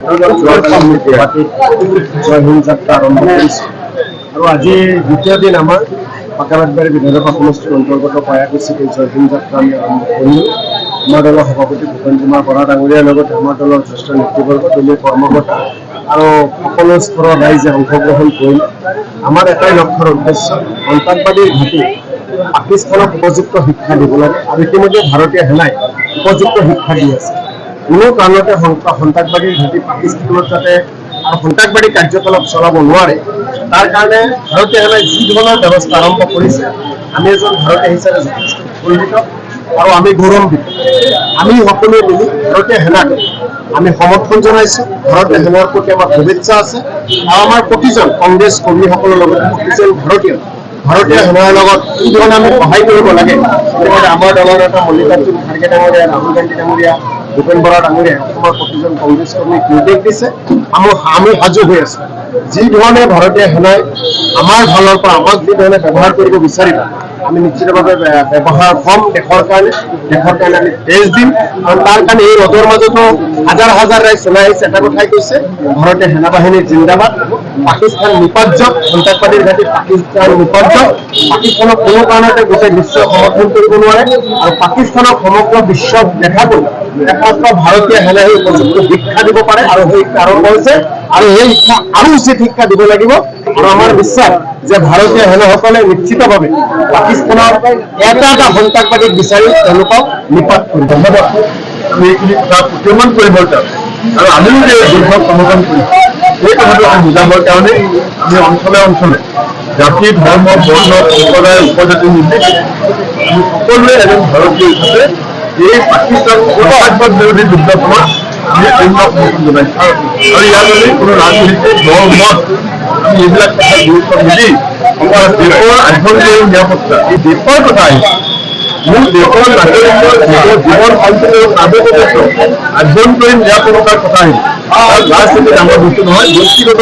জয় হিন্দ যাত্ৰা আৰম্ভ কৰিছোঁ আৰু আজি দ্বিতীয় দিন আমাৰ পাকাবাটবাৰী বিধানসভা সমষ্টিৰ অন্তৰ্গত পায়াকুছিতে জয় হিন্দ যাত্ৰা আমি আৰম্ভ কৰিলোঁ। আমাৰ দলৰ সভাপতি ভূপেন কুমাৰ বৰা ডাঙৰীয়াৰ লগতে আমাৰ দলৰ জ্যেষ্ঠ নেতৃবৰ্গ, দলীয় কৰ্মকৰ্তা আৰু সকলো স্তৰৰ ৰাইজে অংশগ্ৰহণ কৰিলে। আমাৰ এটাই লক্ষ্যৰ উদ্দেশ্য, সন্ত্ৰাসবাদীৰ ঘাটি পাকিস্তানক উপযুক্ত শিক্ষা দিব লাগে আৰু ইতিমধ্যে ভাৰতীয় সেনাই উপযুক্ত শিক্ষা দি আছে। কোনো কাৰণতে সন্ত্ৰাসবাদীৰ ঘাটি পাকিস্তানত যাতে আৰু সন্ত্ৰাসবাদী কাৰ্যকলাপ চলাব নোৱাৰে, তাৰ কাৰণে ভাৰতীয় সেনাই যি ধৰণৰ ব্যৱস্থা আৰম্ভ কৰিছে, আমি এজন ভাৰতীয় হিচাপে যথেষ্ট গৌৰৱান্বিত আৰু আমি গৌৰৱান্বিত। আমি সকলোৱে মিলি ভাৰতীয় সেনাক আমি সমৰ্থন জনাইছোঁ। ভাৰতীয় সেনাৰ প্ৰতি আমাৰ শুভেচ্ছা আছে আৰু আমাৰ প্ৰতিজন কংগ্ৰেছ কৰ্মীসকলৰ লগতে প্ৰতিজন ভাৰতীয় সেনাৰ লগত কি ধৰণে আমি সহায় কৰিব লাগে, গতিকে আমাৰ দলৰ নেতা মল্লিকাৰ্জুন খাৰ্গে ডাঙৰীয়া, ৰাহুল গান্ধী ডাঙৰীয়া, ভূপেন বৰা ডাঙৰীয়াই অসমৰ প্ৰতিজন কংগ্ৰেছ কৰ্মীক নিৰ্দেশ দিছে। আমি সাজু হৈ আছোঁ। যি ধৰণে ভাৰতীয় সেনাই আমাৰ ফালৰ পৰা আমাক যি ধৰণে ব্যৱহাৰ কৰিব বিচাৰিব, আমি নিশ্চিতভাৱে ব্যৱহাৰ কম দেশৰ কাৰণে আমি তেজ দিম আৰু তাৰ কাৰণে এই ৰ'দৰ মাজতো হাজাৰ হাজাৰ ৰাইজ চলাই আহিছে। এটা কথাই কৈছে, ভাৰতীয় সেনাবাহিনীৰ জিন্দাবাদ, পাকিস্তান নিপাজ্য, সন্ত্ৰাসবাদীৰ ঘাটি পাকিস্তান নিপাজ্য, পাকিস্তানক কোনো কাৰণতে গোটেই বিশ্বই সমৰ্থন কৰিব নোৱাৰে আৰু পাকিস্তানক সমগ্ৰ বিশ্বত দেখাবলৈ একমাত্ৰ ভাৰতীয় সেনাই উপযুক্ত শিক্ষা দিব পাৰে আৰু সেই আৰম্ভ হৈছে আৰু এই শিক্ষা আৰু উচিত শিক্ষা দিব লাগিব। আৰু আমাৰ বিশ্বাস যে ভাৰতীয় সেনাসকলে নিশ্চিতভাৱে পাকিস্তানৰ এটা সন্ত্ৰাসবাদীক বিচাৰি তেওঁলোকক নিপাত কৰিব। ধন্যবাদ। আমি এইখিনি কথা প্ৰত্যাহ্বান কৰিবৰ কাৰণে আৰু আমিও যে যুদ্ধক সমাধান কৰিম সেই কথাটো আমি বুজাবৰ কাৰণে আমি অঞ্চলে জাতি, ধৰ্ম, বৰ্ণ, সম্প্ৰদায়, উপজাতি নিৰ্বিশেষে আমি সকলোৱে এজন ভাৰতীয় হিচাপে এই পাকিস্তান সন্ত্ৰাসবাদ বিৰোধী যুদ্ধখনত আমি অন্য সমৰ্থন জনাইছোঁ আৰু ইয়াৰ বাবে কোনো ৰাজনীতি দল মত আমি এইবিলাক কথা গুৰুত্ব নিদি আমাৰ দেশৰ আভ্যন্তৰীণ নিৰাপত্তা, এই দেশৰ কথা আহিছে। মোৰ দেশৰ নাগৰিকৰ জীৱন শান্তি নাগৰিকত্ব আভ্যন্তৰীণ নিৰাপত্তাৰ কথা আহিছে। ৰাজনীতি ডাঙৰ বস্তু নহয়, ব্যক্তিগত